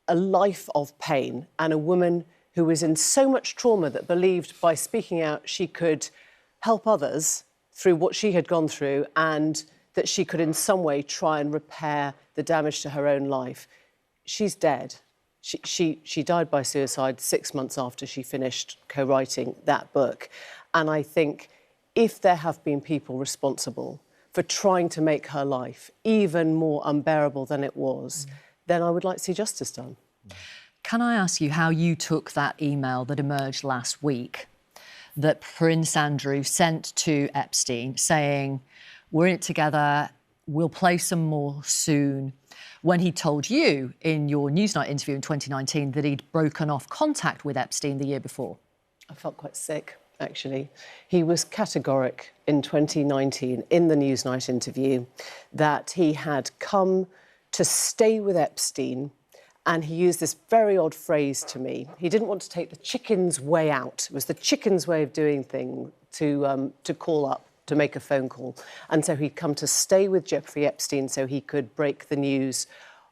a life of pain and a woman who was in so much trauma that believed by speaking out she could help others through what she had gone through and that she could in some way try and repair the damage to her own life. She's dead. She died by suicide 6 months after she finished co-writing that book. And I think if there have been people responsible for trying to make her life even more unbearable than it was, then I would like to see justice done. Can I ask you how you took that email that emerged last week that Prince Andrew sent to Epstein saying, we're in it together, we'll play some more soon, when he told you in your Newsnight interview in 2019 that he'd broken off contact with Epstein the year before? I felt quite sick. actually. He was categoric in 2019 in the Newsnight interview that he had come to stay with Epstein, and he used this very odd phrase to me. He didn't want to take the chicken's way out. It was the chicken's way of doing things to call up, to make a phone call. And so he'd come to stay with Jeffrey Epstein so he could break the news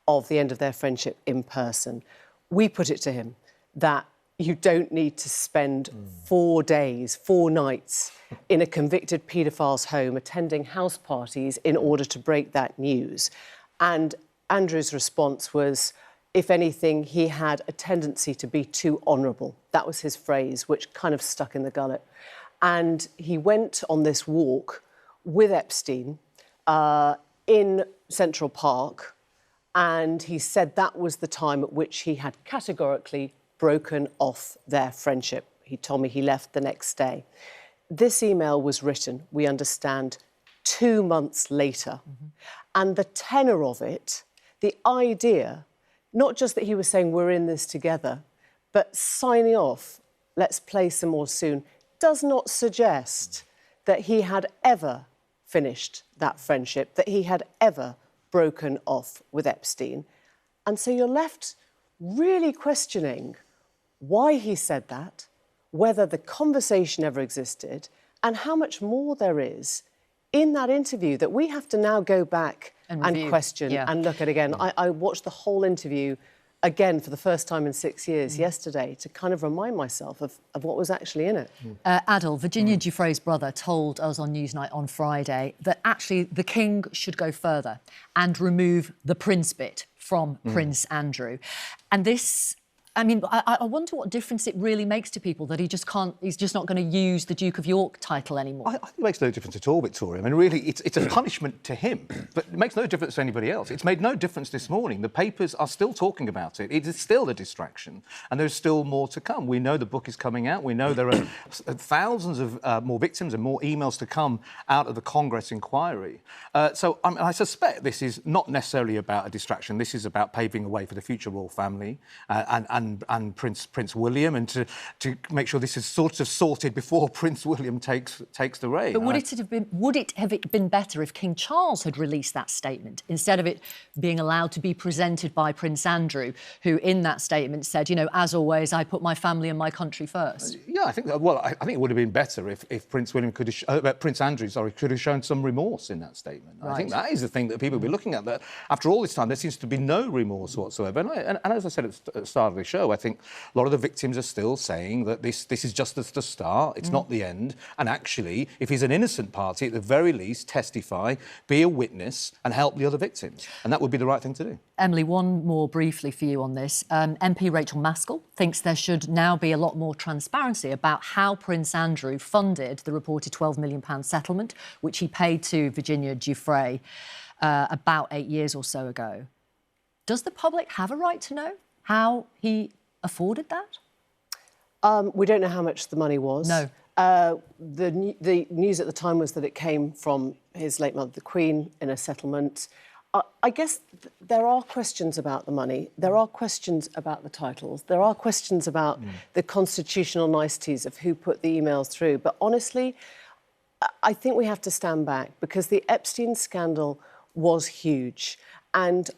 of the end of their friendship in person. We put it to him that you don't need to spend 4 days, 4 nights in a convicted paedophile's home attending house parties in order to break that news. And Andrew's response was, if anything, he had a tendency to be too honourable. That was his phrase, which kind of stuck in the gullet. And he went on this walk with Epstein in Central Park, and he said that was the time at which he had categorically broken off their friendship. He told me he left the next day. This email was written, we understand, 2 months later. And the tenor of it, the idea, not just that he was saying we're in this together, but signing off, let's play some more soon, does not suggest that he had ever finished that friendship, that he had ever broken off with Epstein. And so you're left really questioning why he said that, whether the conversation ever existed, and how much more there is in that interview that we have to now go back and question and look at again. I watched the whole interview again for the first time in 6 years yesterday to kind of remind myself of what was actually in it. Adil, Virginia Giuffre's brother told us on Newsnight on Friday that actually the king should go further and remove the prince bit from Prince Andrew. And this, I mean, I wonder what difference it really makes to people that he just can't, he's just not going to use the Duke of York title anymore. I think it makes no difference at all, Victoria. I mean, really, it's a punishment to him, but it makes no difference to anybody else. It's made no difference this morning. The papers are still talking about it. It is still a distraction, and there's still more to come. We know the book is coming out. We know there are thousands of more victims and more emails to come out of the Congress inquiry. So I suspect this is not necessarily about a distraction. This is about paving a way for the future royal family and Prince William, and to make sure this is sort of sorted before Prince William takes the reign. But would it have been better if King Charles had released that statement instead of it being allowed to be presented by Prince Andrew, who in that statement said, you know, as always, I put my family and my country first? Yeah, I think it would have been better if Prince William could have, Prince Andrew, could have shown some remorse in that statement. Right. I think that is the thing that people will be looking at. That after all this time, there seems to be no remorse whatsoever. And as I said at the start of the show, I think a lot of the victims are still saying that this is just the start, it's not the end. And actually, if he's an innocent party, at the very least, testify, be a witness and help the other victims. And that would be the right thing to do. Emily, one more briefly for you on this. MP Rachel Maskell thinks there should now be a lot more transparency about how Prince Andrew funded the reported £12 million settlement, which he paid to Virginia Giuffre about 8 years or so ago. Does the public have a right to know how he afforded that? We don't know how much the money was. No. The news at the time was that it came from his late mother, the Queen, in a settlement. I guess there are questions about the money. There are questions about the titles. There are questions about the constitutional niceties of who put the emails through. But honestly, I think we have to stand back because the Epstein scandal was huge. And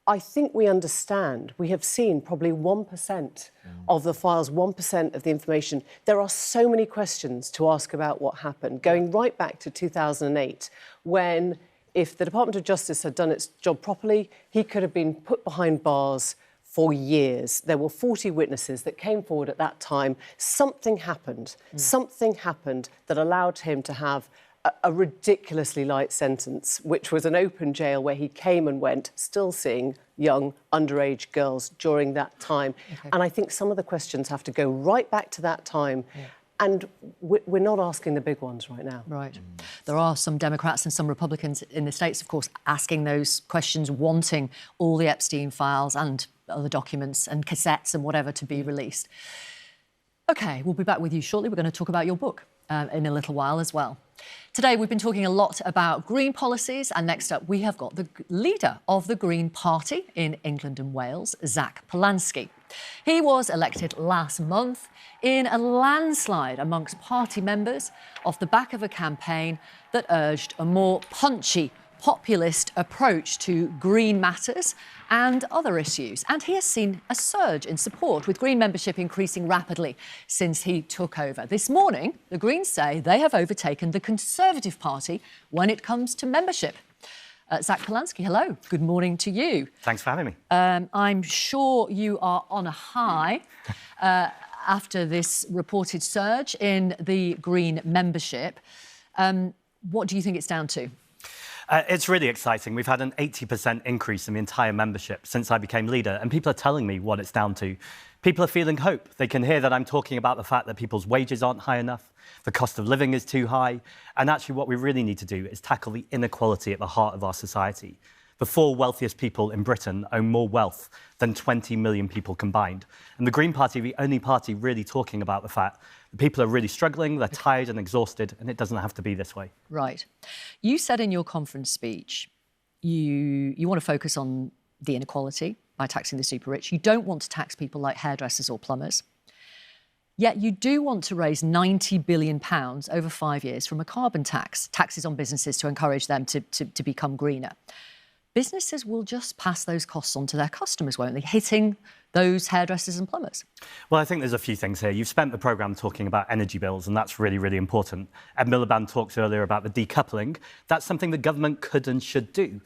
I think we understand. We have seen probably 1% of the files, 1% of the information. There are so many questions to ask about what happened, going right back to 2008, when if the Department of Justice had done its job properly, he could have been put behind bars for years. There were 40 witnesses that came forward at that time. Something happened. Something happened that allowed him to have a ridiculously light sentence, which was an open jail where he came and went, still seeing young underage girls during that time. Okay. And I think some of the questions have to go right back to that time. Yeah. And we're not asking the big ones right now. Right. There are some Democrats and some Republicans in the States, of course, asking those questions, wanting all the Epstein files and other documents and cassettes and whatever to be released. OK, we'll be back with you shortly. We're going to talk about your book in a little while as well. Today, we've been talking a lot about green policies, and next up, we have got the leader of the Green Party in England and Wales, Zack Polanski. He was elected last month in a landslide amongst party members off the back of a campaign that urged a more punchy, populist approach to green matters and other issues. And he has seen a surge in support, with Green membership increasing rapidly since he took over. This morning, the Greens say they have overtaken the Conservative Party when it comes to membership. Zack Polanski, hello. Good morning to you. Thanks for having me. I'm sure you are on a high after this reported surge in the Green membership. What do you think it's down to? It's really exciting. We've had an 80% increase in the entire membership since I became leader, and people are telling me what it's down to. People are feeling hope. They can hear that I'm talking about the fact that people's wages aren't high enough, the cost of living is too high, and actually what we really need to do is tackle the inequality at the heart of our society. The 4 wealthiest people in Britain own more wealth than 20 million people combined. And the Green Party are the only party really talking about the fact that people are really struggling, they're tired and exhausted, and it doesn't have to be this way. Right. You said in your conference speech you want to focus on the inequality by taxing the super rich. You don't want to tax people like hairdressers or plumbers. Yet you do want to raise £90 billion over 5 years from a carbon tax, taxes on businesses to encourage them to become greener. Businesses will just pass those costs on to their customers, won't they, hitting those hairdressers and plumbers? Well, I think there's a few things here. You've spent the programme talking about energy bills, and that's really, really important. And Miliband talked earlier about the decoupling. That's something the government could and should do.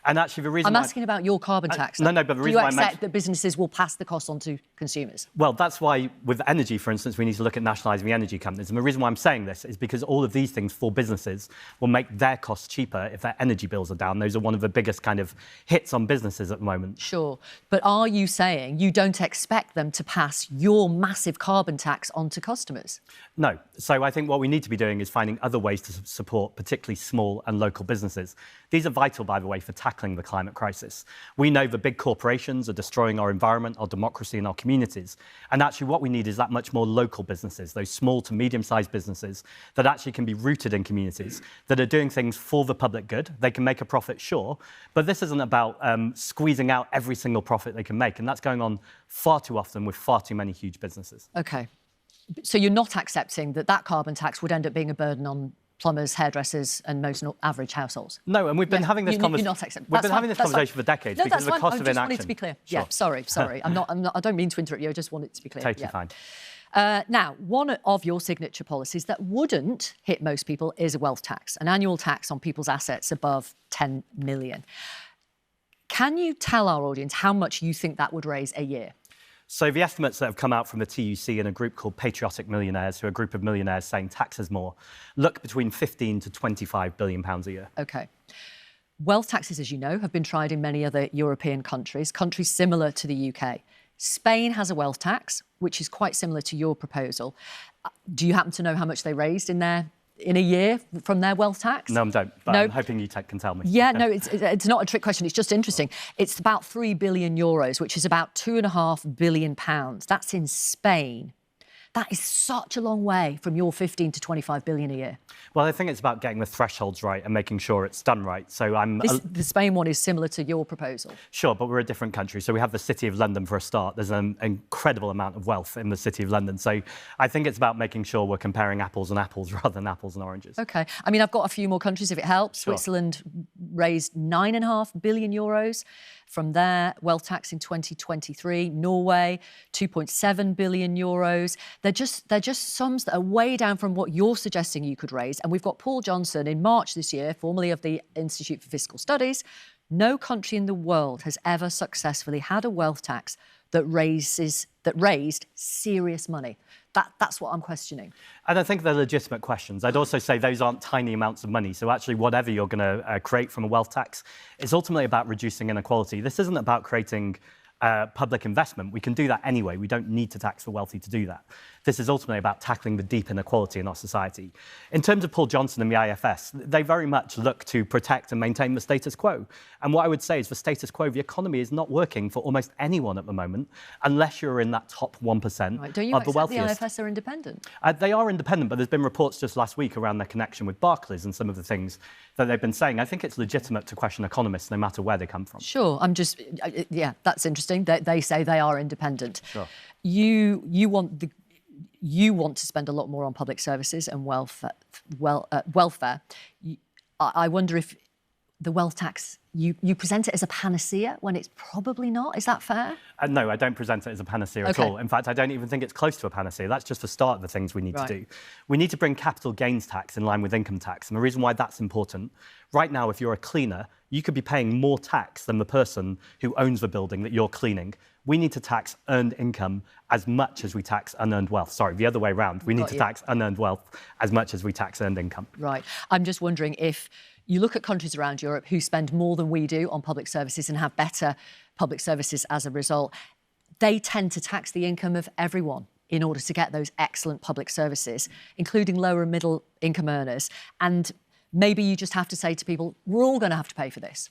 And actually, the reason I'm asking about your carbon tax. No, but the reason why do you accept that businesses will pass the cost on to consumers? Well, that's why with energy, for instance, we need to look at nationalising the energy companies. And the reason why I'm saying this is because all of these things for businesses will make their costs cheaper if their energy bills are down. Those are one of the biggest kind of hits on businesses at the moment. Sure. But are you saying you don't expect them to pass your massive carbon tax on to customers? No. So I think what we need to be doing is finding other ways to support particularly small and local businesses. These are vital, by the way, for tackling the climate crisis. We know the big corporations are destroying our environment, our democracy and our communities. And actually what we need is that much more local businesses, those small to medium-sized businesses that actually can be rooted in communities, that are doing things for the public good. They can make a profit, sure, but this isn't about squeezing out every single profit they can make. And that's going on far too often with far too many huge businesses. OK. So you're not accepting that that carbon tax would end up being a burden on plumbers, hairdressers and most average households? No, and we've been having this conversation. We've been having this conversation for decades because of the cost of inaction. I just wanted to be clear. Sure. Yeah, sorry. I don't mean to interrupt you. I just want it to be clear. Totally fine. Now, one of your signature policies that wouldn't hit most people is a wealth tax, an annual tax on people's assets above 10 million. Can you tell our audience how much you think that would raise a year? So the estimates that have come out from the TUC and a group called Patriotic Millionaires, who are a group of millionaires saying taxes more, look between 15 to 25 billion pounds a year. OK. Wealth taxes, as you know, have been tried in many other European countries similar to the UK. Spain has a wealth tax, which is quite similar to your proposal. Do you happen to know how much they raised in a year from their wealth tax? No, I don't, but no. I'm hoping you can tell me. Yeah, no, it's not a trick question. It's just interesting. It's about €3 billion, which is about £2.5 billion. That's in Spain. That is such a long way from your 15 to 25 billion a year. Well, I think it's about getting the thresholds right and making sure it's done right. So the Spain one is similar to your proposal. Sure, but we're a different country. So we have the City of London for a start. There's an incredible amount of wealth in the City of London. So I think it's about making sure we're comparing apples and apples rather than apples and oranges. OK. I mean, I've got a few more countries, if it helps. Sure. Switzerland raised €9.5 billion from their wealth tax in 2023. Norway, €2.7 billion. They're just sums that are way down from what you're suggesting you could raise. And we've got Paul Johnson in March this year, formerly of the Institute for Fiscal Studies. No country in the world has ever successfully had a wealth tax that raised serious money. That's what I'm questioning. And I think they're legitimate questions. I'd also say those aren't tiny amounts of money. So actually, whatever you're going to create from a wealth tax, it's ultimately about reducing inequality. This isn't about creating public investment, we can do that anyway. We don't need to tax the wealthy to do that. This is ultimately about tackling the deep inequality in our society. In terms of Paul Johnson and the IFS, they very much look to protect and maintain the status quo. And what I would say is the status quo, the economy is not working for almost anyone at the moment, unless you're in that top 1% right. Don't you of the accept wealthiest. the IFS are independent? They are independent, but there's been reports just last week around their connection with Barclays and some of the things that they've been saying. I think it's legitimate to question economists no matter where they come from. Sure, yeah, that's interesting. They say they are independent. Sure. You want to spend a lot more on public services and welfare. I wonder if the wealth tax, you present it as a panacea when it's probably not. Is that fair? No, I don't present it as a panacea at all. In fact, I don't even think it's close to a panacea. That's just the start of the things we need to do. We need to bring capital gains tax in line with income tax. And the reason why that's important, right now, if you're a cleaner, you could be paying more tax than the person who owns the building that you're cleaning. We need to tax earned income as much as we tax unearned wealth. Sorry, the other way around. We need to tax unearned wealth as much as we tax earned income. Right. I'm just wondering if you look at countries around Europe who spend more than we do on public services and have better public services as a result, they tend to tax the income of everyone in order to get those excellent public services, including lower and middle income earners. And maybe you just have to say to people, we're all going to have to pay for this.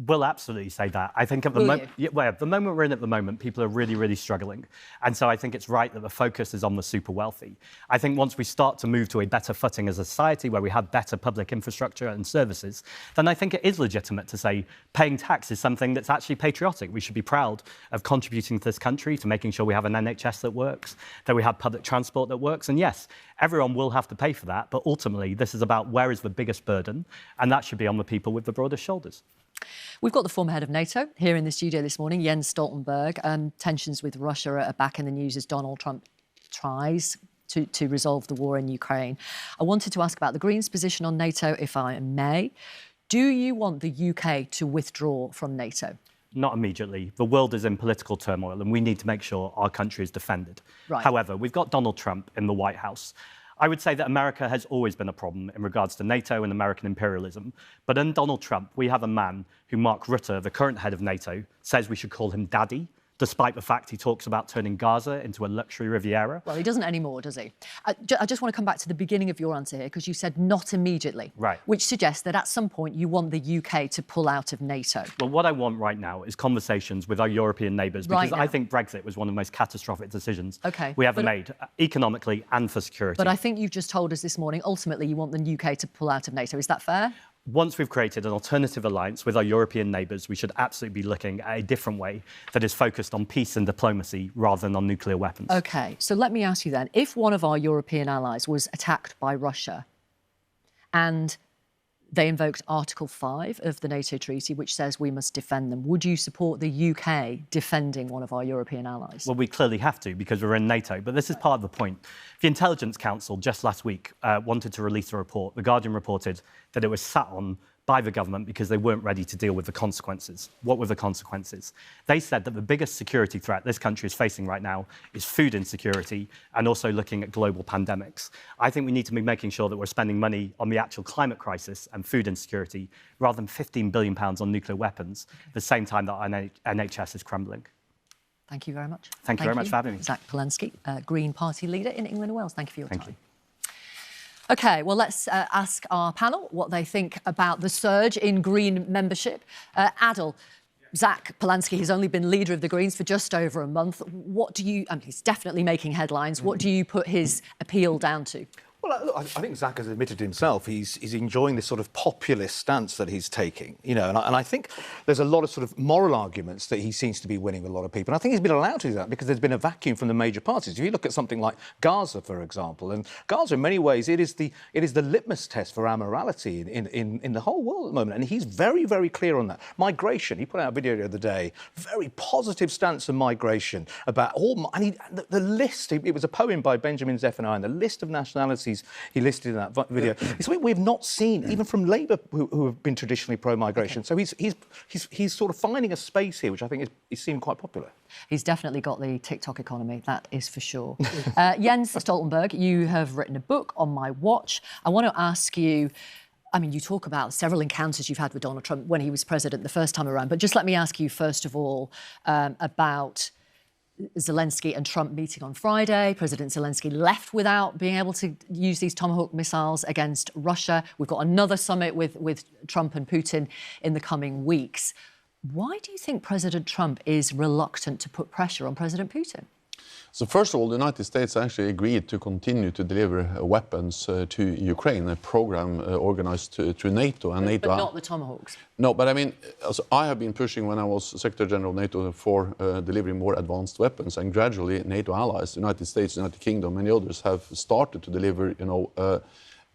We'll absolutely say that. I think at the moment, the moment we're in at the moment, people are really, really struggling. And so I think it's right that the focus is on the super wealthy. I think once we start to move to a better footing as a society where we have better public infrastructure and services, then I think it is legitimate to say paying tax is something that's actually patriotic. We should be proud of contributing to this country, to making sure we have an NHS that works, that we have public transport that works. And yes, everyone will have to pay for that. But ultimately, this is about where is the biggest burden, and that should be on the people with the broadest shoulders. We've got the former head of NATO here in the studio this morning, Jens Stoltenberg. Tensions with Russia are back in the news as Donald Trump tries to resolve the war in Ukraine. I wanted to ask about the Greens' position on NATO, if I may. Do you want the UK to withdraw from NATO? Not immediately. The world is in political turmoil and we need to make sure our country is defended. Right. However, we've got Donald Trump in the White House. I would say that America has always been a problem in regards to NATO and American imperialism. But in Donald Trump, we have a man who Mark Rutte, the current head of NATO, says we should call him Daddy, despite the fact he talks about turning Gaza into a luxury Riviera. Well, he doesn't anymore, does he? I just want to come back to the beginning of your answer here, because you said not immediately. Right. Which suggests that at some point you want the UK to pull out of NATO. Well, what I want right now is conversations with our European neighbours, because I think Brexit was one of the most catastrophic decisions we ever made, economically and for security. But I think you've just told us this morning, ultimately you want the UK to pull out of NATO. Is that fair? Once we've created an alternative alliance with our European neighbours, we should absolutely be looking at a different way that is focused on peace and diplomacy rather than on nuclear weapons. OK, so let me ask you then, if one of our European allies was attacked by Russia and they invoked Article 5 of the NATO treaty, which says we must defend them, would you support the UK defending one of our European allies? Well, we clearly have to, because we're in NATO, but this is part of the point. The Intelligence Council just last week wanted to release a report. The Guardian reported that it was sat on by the government because they weren't ready to deal with the consequences. What were the consequences? They said that the biggest security threat this country is facing right now is food insecurity and also looking at global pandemics. I think we need to be making sure that we're spending money on the actual climate crisis and food insecurity rather than £15 billion on nuclear weapons at the same time that our NHS is crumbling. Thank you very much. Thank you very much for having me. Zack Polanski, Green Party leader in England and Wales. Thank you for your time. Thank you. OK, well, let's ask our panel what they think about the surge in Green membership. Adil, Zack Polanski has only been leader of the Greens for just over a month. What do you... I mean, he's definitely making headlines. What do you put his appeal down to? Well, look, I think Zack has admitted himself he's enjoying this sort of populist stance that he's taking, you know, and I think there's a lot of sort of moral arguments that he seems to be winning with a lot of people. And I think he's been allowed to do that because there's been a vacuum from the major parties. If you look at something like Gaza, for example, and Gaza, in many ways, it is the litmus test for our morality in the whole world at the moment. And he's very, very clear on that. Migration, he put out a video the other day, very positive stance on migration about all... And the list, it was a poem by Benjamin Zephaniah, and the list of nationalities he listed in that video. It's something we've not seen, even from Labour, who have been traditionally pro-migration. So he's sort of finding a space here, which I think is seeming quite popular. He's definitely got the TikTok economy, that is for sure. Jens Stoltenberg, you have written a book on my watch. I want to ask you, I mean, you talk about several encounters you've had with Donald Trump when he was president the first time around, but just let me ask you first of all about Zelensky and Trump meeting on Friday. President Zelensky left without being able to use these Tomahawk missiles against Russia. We've got another summit with Trump and Putin in the coming weeks. Why do you think President Trump is reluctant to put pressure on President Putin? So first of all, the United States actually agreed to continue to deliver weapons to Ukraine, a program organized through NATO and NATO. But not the Tomahawks. No, but I mean, also, I have been pushing when I was Secretary General of NATO for delivering more advanced weapons, and gradually NATO allies, the United States, the United Kingdom, many others have started to deliver,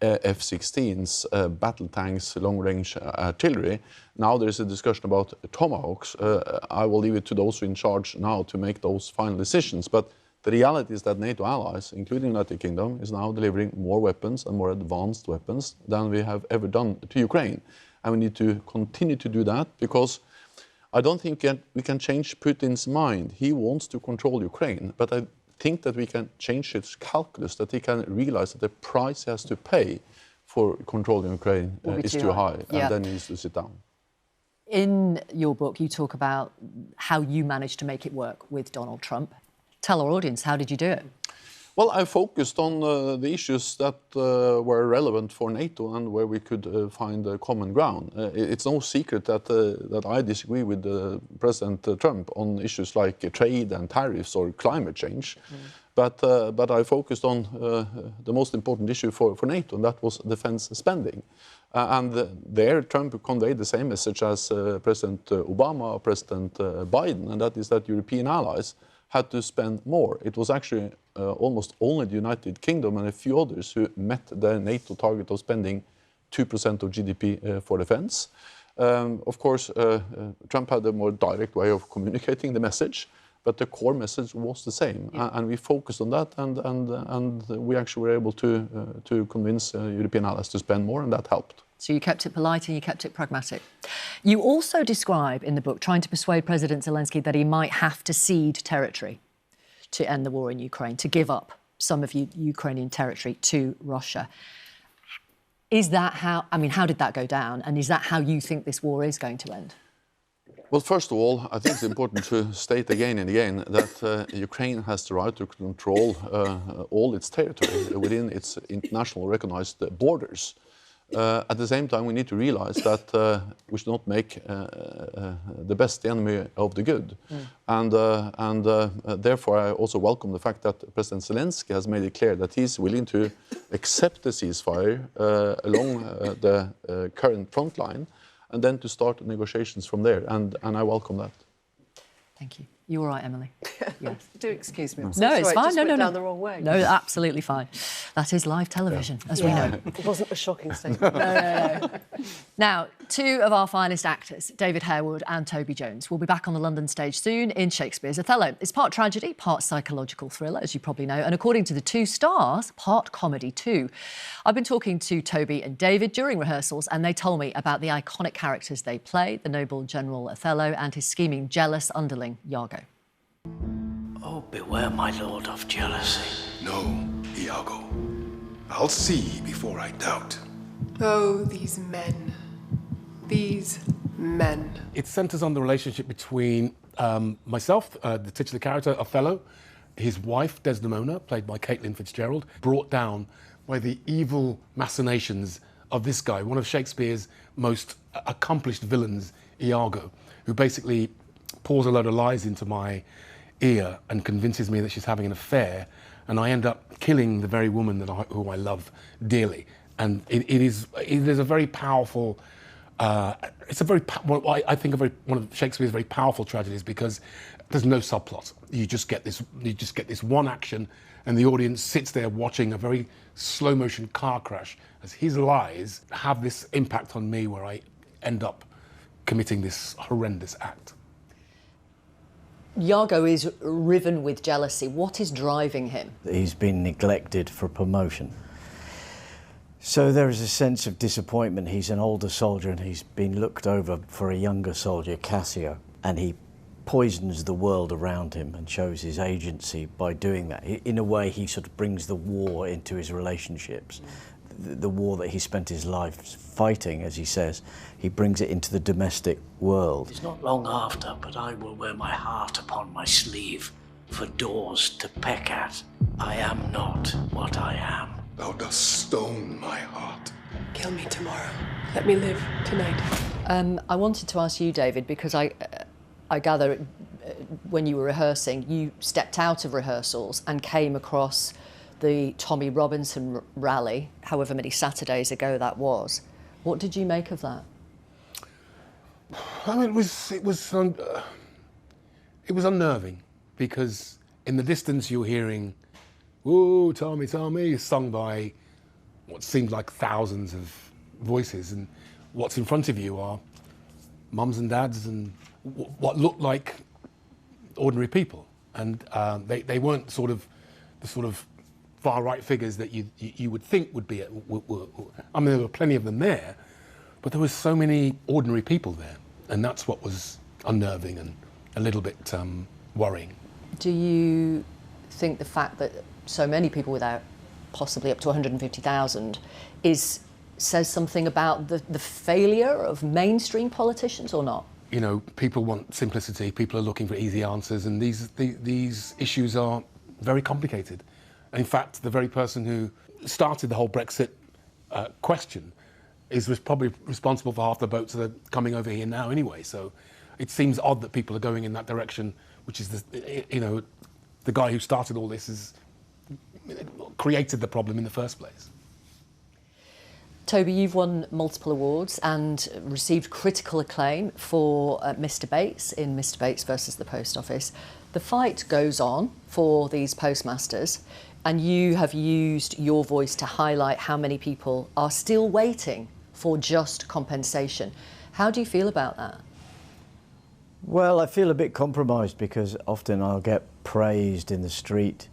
F-16s, battle tanks, long-range artillery. Now there is a discussion about Tomahawks. I will leave it to those who are in charge now to make those final decisions. But the reality is that NATO allies, including the United Kingdom, is now delivering more weapons and more advanced weapons than we have ever done to Ukraine. And we need to continue to do that because I don't think we can change Putin's mind. He wants to control Ukraine, but I think that we can change his calculus, that he can realize that the price he has to pay for controlling Ukraine is too high, and then he needs to sit down. In your book, you talk about how you managed to make it work with Donald Trump. Tell our audience, how did you do it? Well, I focused on the issues that were relevant for NATO and where we could find a common ground. It's no secret that I disagree with President Trump on issues like trade and tariffs or climate change. But I focused on the most important issue for NATO, and that was defense spending. And there Trump conveyed the same message as President Obama, President Biden, and that is that European allies had to spend more. It was actually almost only the United Kingdom and a few others who met the NATO target of spending 2% of GDP for defense. Of course, Trump had a more direct way of communicating the message, but the core message was the same. And we focused on that, and we actually were able to convince European allies to spend more, and that helped. So you kept it polite and you kept it pragmatic. You also describe in the book trying to persuade President Zelensky that he might have to cede territory to end the war in Ukraine, to give up some of Ukrainian territory to Russia. Is that how did that go down? And is that how you think this war is going to end? Well, first of all, I think it's important to state again and again that Ukraine has the right to control all its territory within its international recognized borders. At the same time, we need to realize that we should not make the best the enemy of the good. And therefore, I also welcome the fact that President Zelensky has made it clear that he's willing to accept the ceasefire along the current front line and then to start negotiations from there. And I welcome that. Thank you. You all right, Emily? Yes. Do excuse me. No, it's fine. Just went down the wrong way. No, absolutely fine. That is live television, as we know. It wasn't a shocking statement. No. Now, two of our finest actors, David Harewood and Toby Jones, will be back on the London stage soon in Shakespeare's Othello. It's part tragedy, part psychological thriller, as you probably know, and according to the two stars, part comedy too. I've been talking to Toby and David during rehearsals, and they told me about the iconic characters they play, the noble General Othello and his scheming, jealous underling, Iago. Oh, beware, my lord, of jealousy. No, Iago. I'll see before I doubt. Oh, these men. These men. It centres on the relationship between myself, the titular character, Othello, his wife, Desdemona, played by Caitlin Fitzgerald, brought down by the evil machinations of this guy, one of Shakespeare's most accomplished villains, Iago, who basically pours a load of lies into my ear and convinces me that she's having an affair, and I end up killing the very woman who I love dearly. And it is a very powerful. It's a very. I think one of Shakespeare's very powerful tragedies because there's no subplot. You just get this one action, and the audience sits there watching a very slow motion car crash as his lies have this impact on me, where I end up committing this horrendous act. Iago is riven with jealousy. What is driving him? He's been neglected for promotion. So there is a sense of disappointment. He's an older soldier and he's been looked over for a younger soldier, Cassio, and he poisons the world around him and shows his agency by doing that. In a way, he sort of brings the war into his relationships. the war that he spent his life fighting, as he says, he brings it into the domestic world. It's not long after, but I will wear my heart upon my sleeve for doors to peck at. I am not what I am. Thou dost stone my heart. Kill me tomorrow. Let me live tonight. I wanted to ask you, David, because I gather when you were rehearsing, you stepped out of rehearsals and came across the Tommy Robinson rally, however many Saturdays ago that was. What did you make of that? I mean, it was unnerving, because in the distance you're hearing, "Ooh, Tommy, Tommy," sung by what seemed like thousands of voices, and what's in front of you are mums and dads and what looked like ordinary people, and they weren't the sort of far right figures that you would think would be. I mean, there were plenty of them there, but there was so many ordinary people there, and that's what was unnerving and a little bit worrying. Do you think the fact that so many people, without possibly up to 150,000, says something about the failure of mainstream politicians or not? You know, people want simplicity, people are looking for easy answers, and these issues are very complicated. In fact, the very person who started the whole Brexit question is probably responsible for half the boats that are coming over here now anyway. So it seems odd that people are going in that direction, which is, the guy who started all this has created the problem in the first place. Toby, you've won multiple awards and received critical acclaim for Mr. Bates in Mr. Bates versus the Post Office. The fight goes on for these postmasters, and you have used your voice to highlight how many people are still waiting for just compensation. How do you feel about that? Well, I feel a bit compromised, because often I'll get praised in the street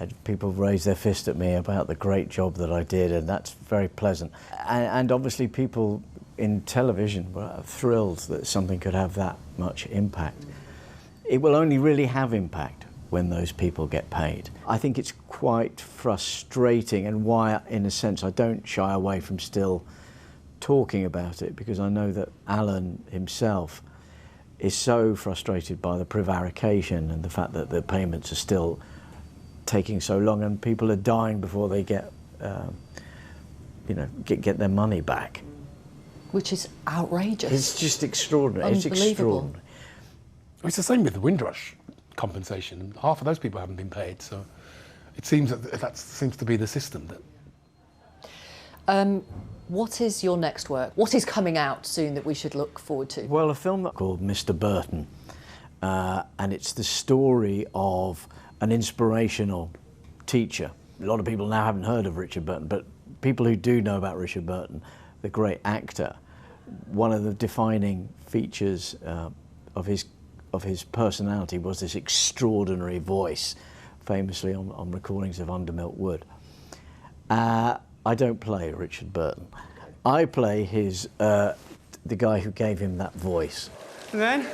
and people raise their fist at me about the great job that I did, and that's very pleasant. And obviously people in television were thrilled that something could have that much impact. It will only really have impact when those people get paid. I think it's quite frustrating, and why, in a sense, I don't shy away from still talking about it, because I know that Alan himself is so frustrated by the prevarication and the fact that the payments are still taking so long, and people are dying before they get their money back. Which is outrageous. It's just extraordinary. It's extraordinary. It's the same with the Windrush compensation. Half of those people haven't been paid, so it seems that seems to be the system. What is your next work? What is coming out soon that we should look forward to? Well, a film called Mr. Burton, and it's the story of an inspirational teacher. A lot of people now haven't heard of Richard Burton, but people who do know about Richard Burton, the great actor, one of the defining features of his personality was this extraordinary voice, famously on recordings of Undermilk Wood. I don't play Richard Burton. I play the guy who gave him that voice. And then,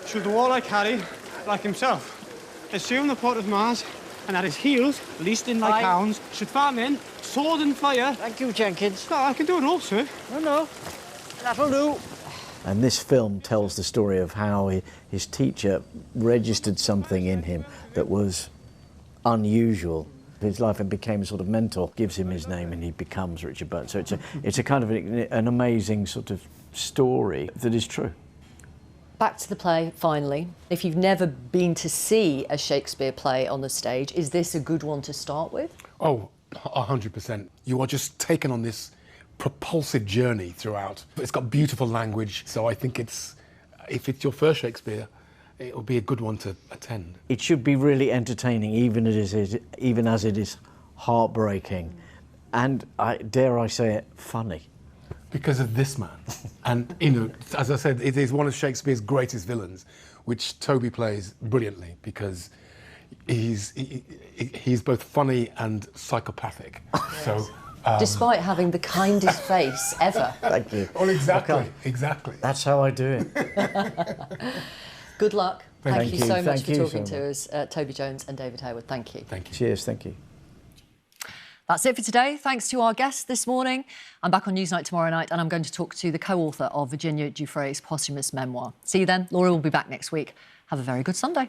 should the wall I carry, like himself, assume the port of Mars, and at his heels, least in like hounds, should farm in, sword and fire. Thank you, Jenkins. No, I can do it all, sir. No, that'll do. And this film tells the story of how his teacher registered something in him that was unusual in his life and became a sort of mentor, gives him his name, and he becomes Richard Burton. So it's a kind of an amazing sort of story that is true. Back to the play, finally. If you've never been to see a Shakespeare play on the stage, is this a good one to start with? Oh, 100%. You are just taken on this propulsive journey throughout. It's got beautiful language, so I think if it's your first Shakespeare, it will be a good one to attend. It should be really entertaining, even as it is heartbreaking, and dare I say it, funny. Because of this man. And, as I said, it is one of Shakespeare's greatest villains, which Toby plays brilliantly, because he's both funny and psychopathic. So, despite having the kindest face ever. Thank you. Well, exactly. That's how I do it. Good luck. Thank you so much for talking to us, Toby Jones and David Harewood. Thank you. Thank you. Cheers, thank you. That's it for today. Thanks to our guests this morning. I'm back on Newsnight tomorrow night, and I'm going to talk to the co-author of Virginia Giuffre's posthumous memoir. See you then. Laura will be back next week. Have a very good Sunday.